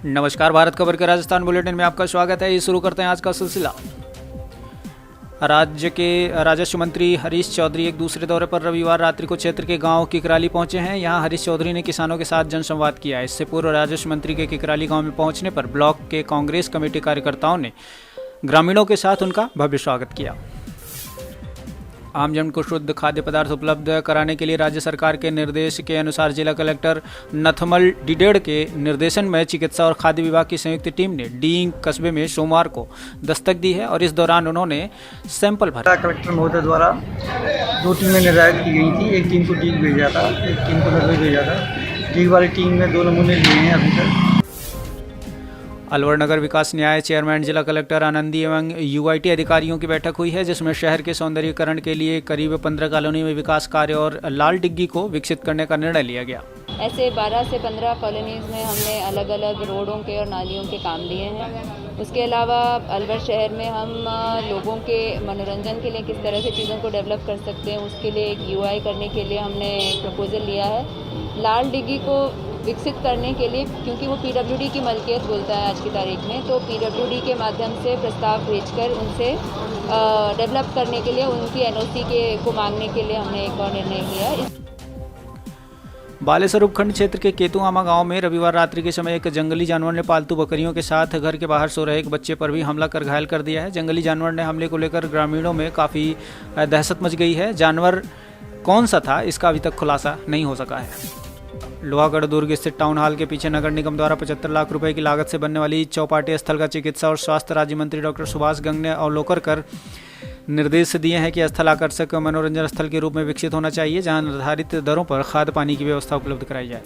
नमस्कार, भारत खबर के राजस्थान बुलेटिन में आपका स्वागत है। ये शुरू करते हैं आज का सिलसिला। राज्य के राजस्व मंत्री हरीश चौधरी एक दूसरे दौरे पर रविवार रात्रि को क्षेत्र के गांव किकराली पहुंचे हैं। यहां हरीश चौधरी ने किसानों के साथ जनसंवाद किया। इससे पूर्व राजस्व मंत्री के किकराली गांव में पहुंचने पर ब्लॉक के कांग्रेस कमेटी कार्यकर्ताओं ने ग्रामीणों के साथ उनका भव्य स्वागत किया। आमजन को शुद्ध खाद्य पदार्थ उपलब्ध कराने के लिए राज्य सरकार के निर्देश के अनुसार जिला कलेक्टर नथमल डिडेड़ के निर्देशन में चिकित्सा और खाद्य विभाग की संयुक्त टीम ने डींग कस्बे में सोमवार को दस्तक दी है और इस दौरान उन्होंने सैंपल भरा। कलेक्टर महोदय द्वारा 2 टीमें निर्धारित की गई थी। एक टीम को डीग भेजा था, एक टीम को नरवे भेजा था। डीग वाली टीम में 2 नमूने लिए हैं अभी तक। अलवर नगर विकास न्याय चेयरमैन जिला कलेक्टर आनंदी एवं यूआईटी अधिकारियों की बैठक हुई है, जिसमें शहर के सौंदर्यीकरण के लिए करीब 15 कॉलोनी में विकास कार्य और लाल डिग्गी को विकसित करने का निर्णय लिया गया। ऐसे 12 से 15 कॉलोनीज़ में हमने अलग अलग रोडों के और नालियों के काम लिए हैं। उसके अलावा अलवर शहर में हम लोगों के मनोरंजन के लिए किस तरह से चीज़ों को डेवलप कर सकते हैं, उसके लिए एक यूआई करने के लिए हमने प्रपोजल लिया है। लाल डिग्गी को विकसित करने के लिए, क्योंकि वो पीडब्ल्यूडी की मलकियत बोलता है आज की तारीख में, तो पीडब्ल्यूडी के माध्यम से प्रस्ताव भेजकर उनसे डेवलप करने के लिए, उनकी एनओसी को मांगने के लिए हमने एक और निर्णय लिया है। बालेसर उपखंड क्षेत्र के केतुआमा गांव में रविवार रात्रि के समय एक जंगली जानवर ने पालतू बकरियों के साथ घर के बाहर सो रहे एक बच्चे पर भी हमला कर घायल कर दिया है। जंगली जानवर ने हमले को लेकर ग्रामीणों में काफ़ी दहशत मच गई है। जानवर कौन सा था, इसका अभी तक खुलासा नहीं हो सका है। लोहागढ़ दुर्ग स्थित टाउन हॉल के पीछे नगर निगम द्वारा 75 लाख रुपए की लागत से बनने वाली चौपाटी स्थल का चिकित्सा और स्वास्थ्य राज्य मंत्री डॉक्टर सुभाष गंग ने अवलोकन कर निर्देश दिए हैं कि स्थल आकर्षक मनोरंजन स्थल के रूप में विकसित होना चाहिए, जहां निर्धारित दरों पर खाद्य पानी की व्यवस्था उपलब्ध कराई जाए।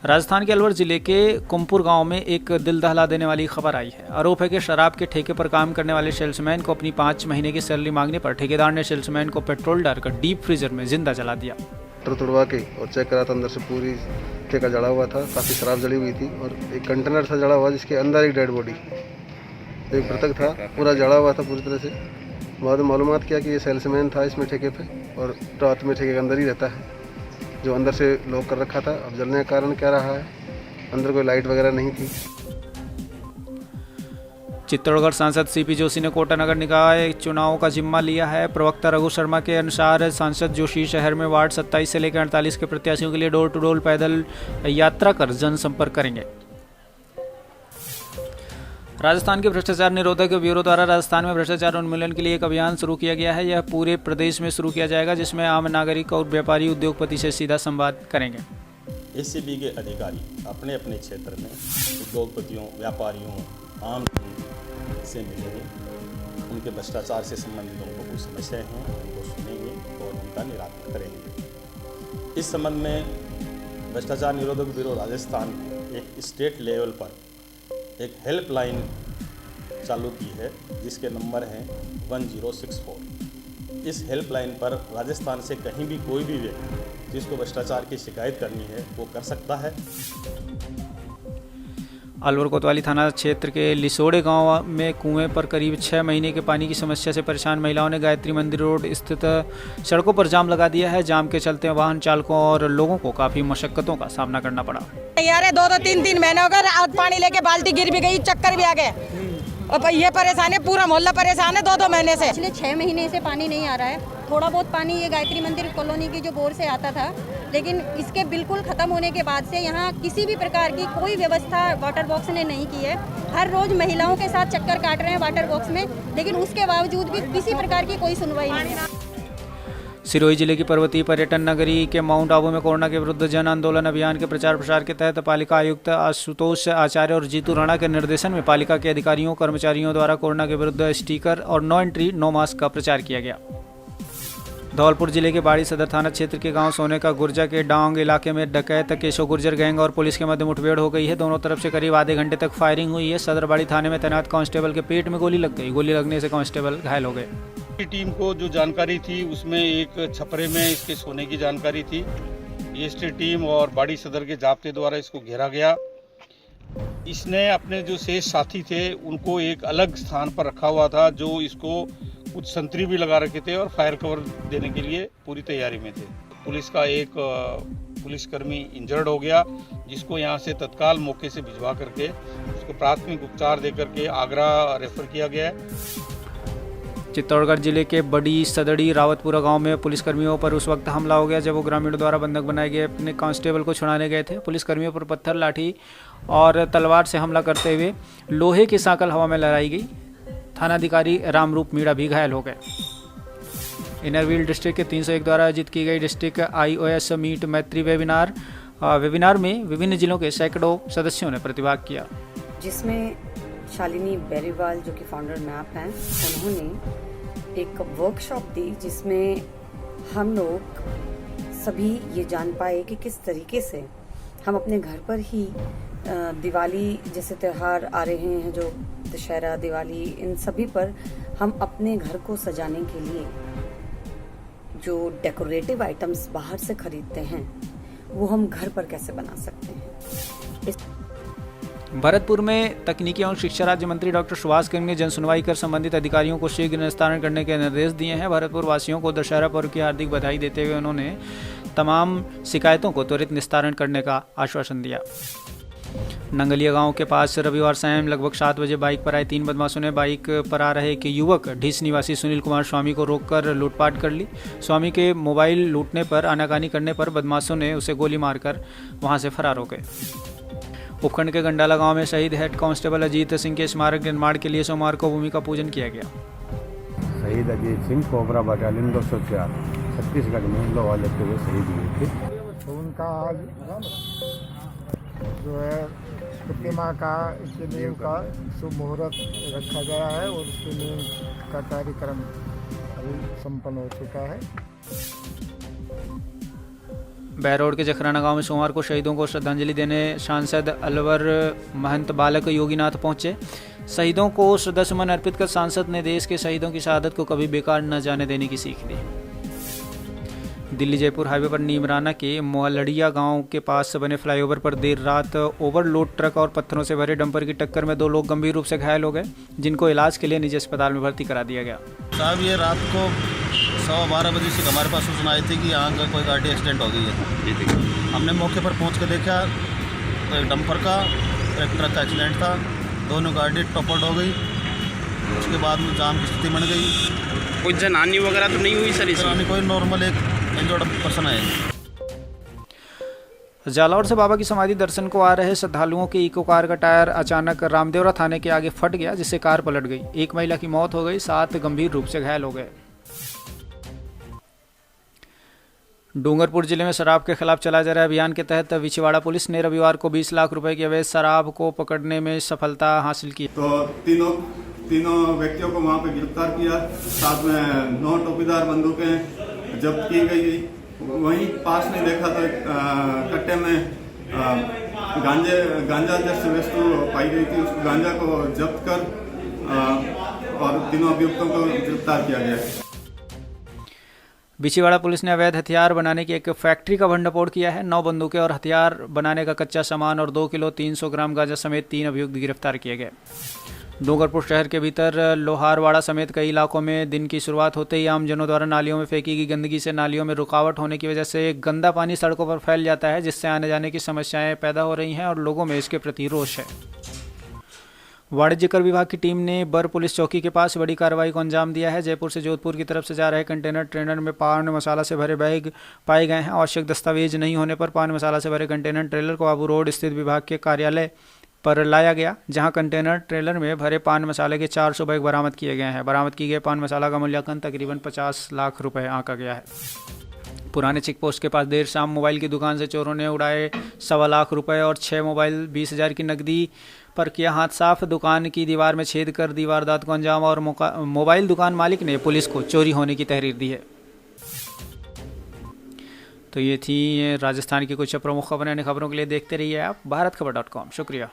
राजस्थान के अलवर जिले के कुमपुर गांव में एक दिल दहला देने वाली खबर आई है। आरोप है कि शराब के ठेके पर काम करने वाले सेल्समैन को अपनी 5 महीने की सैलरी मांगने पर ठेकेदार ने सेल्समैन को पेट्रोल डालकर डीप फ्रीजर में जिंदा जला दिया। तोड़वा के और चेक करा था, अंदर से पूरी ठेका जला हुआ था, काफ़ी शराब जली हुई थी और एक कंटेनर था जला हुआ, जिसके अंदर एक डेड बॉडी, एक मृतक था, पूरा जला हुआ था पूरी तरह से। बाद में मालूमात किया कि ये सेल्समैन था इसमें ठेके पे और रात में ठेके के अंदर ही रहता है, जो अंदर से लॉक कर रखा था। अब जलने का कारण क्या रहा है, अंदर कोई लाइट वगैरह नहीं थी। चित्तौड़गढ़ सांसद सीपी जोशी ने कोटा नगर निकाय चुनाव का जिम्मा लिया है। प्रवक्ता रघु शर्मा के अनुसार सांसद जोशी शहर में वार्ड 27 से लेकर 48 के प्रत्याशियों के लिए डोर टू डोर पैदल यात्रा कर जनसंपर्क करेंगे। राजस्थान के भ्रष्टाचार निरोधक ब्यूरो द्वारा राजस्थान में भ्रष्टाचार उन्मूलन के लिए एक अभियान शुरू किया गया है। यह पूरे प्रदेश में शुरू किया जाएगा, जिसमें आम नागरिक और व्यापारी उद्योगपति से सीधा संवाद करेंगे। एसीबी के अधिकारी अपने अपने क्षेत्र में उद्योगपतियों, व्यापारियों, आम से मिलेंगे, उनके भ्रष्टाचार से संबंधित उनको कोई समस्याएं हैं उनको सुनेंगे और उनका निराकरण करेंगे। इस संबंध में भ्रष्टाचार निरोधक ब्यूरो राजस्थान ने एक स्टेट लेवल पर एक हेल्पलाइन चालू की है, जिसके नंबर हैं 1064। इस हेल्पलाइन पर राजस्थान से कहीं भी कोई भी व्यक्ति जिसको भ्रष्टाचार की शिकायत करनी है वो कर सकता है। अलवर कोतवाली थाना क्षेत्र के लिसोड़े गांव में कुएं पर करीब 6 महीने के पानी की समस्या से परेशान महिलाओं ने गायत्री मंदिर रोड स्थित सड़कों पर जाम लगा दिया है। जाम के चलते वाहन चालकों और लोगों को काफी मशक्कतों का सामना करना पड़ा। यार 2-2, 3-3 महीने हो गए, पानी लेके बाल्टी गिर भी गई, चक्कर भी आ गए और ये परेशान है, पूरा मोहल्ला परेशान है 2-2 महीने से। पिछले 6 महीने से पानी नहीं आ रहा है। थोड़ा बहुत पानी ये गायत्री मंदिर कॉलोनी की जो बोर से आता था, लेकिन इसके बिल्कुल ख़त्म होने के बाद से यहाँ किसी भी प्रकार की कोई व्यवस्था वाटर बॉक्स ने नहीं की है। हर रोज़ महिलाओं के साथ चक्कर काट रहे हैं वाटर बॉक्स में, लेकिन उसके बावजूद भी किसी प्रकार की कोई सुनवाई नहीं है। सिरोही जिले की पर्वतीय पर्यटन नगरी के माउंट आबू में कोरोना के विरुद्ध जन आंदोलन अभियान के प्रचार प्रसार के तहत पालिका आयुक्त आशुतोष आचार्य और जीतू राणा के निर्देशन में पालिका के अधिकारियों कर्मचारियों द्वारा कोरोना के विरुद्ध स्टिकर और नो एंट्री नो मास्क का प्रचार किया गया। धौलपुर जिले के बाड़ी सदर थाना क्षेत्र के गांव सोने का गुर्जा के डांग इलाके में डकैत केशव गुर्जर गैंग और पुलिस के मध्य मुठभेड़ हो गई है। दोनों तरफ से करीब आधे घंटे तक फायरिंग हुई है। सदर बाड़ी थाने में तैनात कांस्टेबल के पेट में गोली लग गई। गोली लगने से कांस्टेबल घायल हो गए। टीम को जो जानकारी थी उसमें एक छपरे में इसके सोने की जानकारी थी। एसटी टीम और बाड़ी सदर के जाब्ते द्वारा इसको घेरा गया। इसने अपने जो शेष साथी थे उनको एक अलग स्थान पर रखा हुआ था, जो इसको कुछ संतरी भी लगा रखे थे और फायर कवर देने के लिए पूरी तैयारी में थे। पुलिस का एक पुलिसकर्मी इंजर्ड हो गया, जिसको यहाँ से तत्काल मौके से भिजवा करके उसको प्राथमिक उपचार दे करके आगरा रेफर किया गया है। चित्तौड़गढ़ जिले के बड़ी सदड़ी रावतपुरा गांव में पुलिसकर्मियों पर उस वक्त हमला हो गया जब वो ग्रामीणों द्वारा बंधक बनाए गए अपने कांस्टेबल को छुड़ाने गए थे। पुलिसकर्मियों पर पत्थर, लाठी और तलवार से हमला करते हुए लोहे की सांकल हवा में लहराई गई। थानाधिकारी रामरूप मीणा भी घायल हो गए। इनरव्हील डिस्ट्रिक्ट के 301 द्वारा आयोजित की गई डिस्ट्रिक्ट IOS मीट मैत्री वेबिनार में विभिन्न जिलों के सैकड़ों सदस्यों ने प्रतिभाग किया, जिसमें शालिनी बेरीवाल जो कि फाउंडर मैप हैं, उन्होंने एक वर्कशॉप दी जिसमें हम लोग सभी ये जान पाए कि किस तरीके से हम अपने घर पर ही दिवाली जैसे त्यौहार आ रहे हैं, जो दशहरा, दिवाली, इन सभी पर हम अपने घर को सजाने के लिए जो डेकोरेटिव आइटम्स बाहर से खरीदते हैं वो हम घर पर कैसे बना सकते हैं। भरतपुर में तकनीकी एवं शिक्षा राज्य मंत्री डॉक्टर सुभाष गर्ग ने जनसुनवाई कर संबंधित अधिकारियों को शीघ्र निस्तारण करने के निर्देश दिए हैं। भरतपुर वासियों को दशहरा पर्व की हार्दिक बधाई देते हुए उन्होंने तमाम शिकायतों को त्वरित निस्तारण करने का आश्वासन दिया। नंगलिया गांव के पास रविवार शाम लगभग 7 बजे बाइक पर आए 3 बदमाशों ने बाइक पर आ रहे एक युवक ढीस निवासी सुनील कुमार स्वामी को रोककर लूटपाट कर ली। स्वामी के मोबाइल लूटने पर आनाकानी करने पर बदमाशों ने उसे गोली मारकर वहां से फरार हो गए। उपखंड के गंडाला गांव में शहीद हेड कांस्टेबल अजीत सिंह के स्मारक निर्माण के लिए सोमवार को भूमि का पूजन किया गया। शहीद अजीत सिंह कोबरा बटालियन 204 छत्तीसगढ़ में लोहा लेते हुए शहीद हुए थे। उनका आज जो है प्रतिमा का नींव का शुभ मुहूर्त रखा गया है और उसके नींव का कार्यक्रम अभी संपन्न हो चुका है। बहरोड के जखराना गांव में सोमवार को शहीदों को श्रद्धांजलि देने सांसद अलवर महंत बालक योगीनाथ पहुंचे। शहीदों को श्रद्धासुमन अर्पित कर सांसद ने देश के शहीदों की शहादत को कभी बेकार न जाने देने की सीख दी। दिल्ली जयपुर हाईवे पर नीमराना के मोहलड़िया गांव के पास बने फ्लाईओवर पर देर रात ओवरलोड ट्रक और पत्थरों से भरे डंपर की टक्कर में 2 लोग गंभीर रूप से घायल हो गए, जिनको इलाज के लिए निजी अस्पताल में भर्ती करा दिया गया। साहब, ये रात को 12:15 बजे से हमारे पास सूचना आई थी कि यहाँ का कोई गाड़ी एक्सीडेंट हो गई है। हमने मौके पर पहुँच कर देखा तो एक डंपर का एक ट्रक का एक्सीडेंट था, दोनों गाड़ी टॉपल्ड हो गई। उसके बाद में जाम की स्थिति बन गई। कोई जनहानि वगैरह तो नहीं हुई सर? इसमें कोई नॉर्मल एक इंजर्ड पर्सन है। जालौर से बाबा की समाधि दर्शन को आ रहे श्रद्धालुओं की इको कार का टायर अचानक रामदेवरा थाने के आगे फट गया, जिससे कार पलट गई। 1 महिला की मौत हो गई, 7 गंभीर रूप से घायल हो गए। डूंगरपुर जिले में शराब के खिलाफ चलाए जा रहे अभियान के तहत विछवाड़ा पुलिस ने रविवार को 20 लाख रुपए की अवैध शराब को पकड़ने में सफलता हासिल की। तो तीनों व्यक्तियों को वहां पे गिरफ्तार किया, साथ में 9 टोपीदार बंदूकें जब्त की गई। वहीं पास में देखा तो एक कट्टे में गांजा जैसी वस्तु पाई गई थी। उस गांजा को जब्त कर और तीनों अभियुक्तों को गिरफ्तार किया गया। बिछीवाड़ा पुलिस ने अवैध हथियार बनाने की एक फैक्ट्री का भंडाफोड़ किया है। 9 बंदूकें और हथियार बनाने का कच्चा सामान और 2 किलो 300 ग्राम गांजा समेत 3 अभियुक्त गिरफ्तार किए गए। डूंगरपुर शहर के भीतर लोहारवाड़ा समेत कई इलाकों में दिन की शुरुआत होते ही आमजनों द्वारा नालियों में फेंकी गई गंदगी से नालियों में रुकावट होने की वजह से गंदा पानी सड़कों पर फैल जाता है, जिससे आने जाने की समस्याएं पैदा हो रही हैं और लोगों में इसके प्रति रोष है। वाणिज्य कर विभाग की टीम ने बर पुलिस चौकी के पास बड़ी कार्रवाई को अंजाम दिया है। जयपुर से जोधपुर की तरफ से जा रहे कंटेनर ट्रेलर में पान मसाला से भरे बैग पाए गए हैं। आवश्यक दस्तावेज नहीं होने पर पान मसाला से भरे कंटेनर ट्रेलर को आबू रोड स्थित विभाग के कार्यालय पर लाया गया, जहां कंटेनर ट्रेलर में भरे पान मसाले के 400 बैग बरामद किए गए हैं। बरामद की गए पान मसाला का मूल्यांकन तकरीबन 50 लाख रुपए आंका गया है। पुराने चेक पोस्ट के पास देर शाम मोबाइल की दुकान से चोरों ने उड़ाए 1.25 लाख रुपए और 6 मोबाइल 20,000 की नकदी पर किया हाथ साफ। दुकान की दीवार में छेद कर दी वारदात को अंजाम और मोबाइल दुकान मालिक ने पुलिस को चोरी होने की तहरीर दी है। तो ये थी राजस्थान की कुछ प्रमुख खबरें। खबरों के लिए देखते रहिए आप भारतखबर.com। शुक्रिया।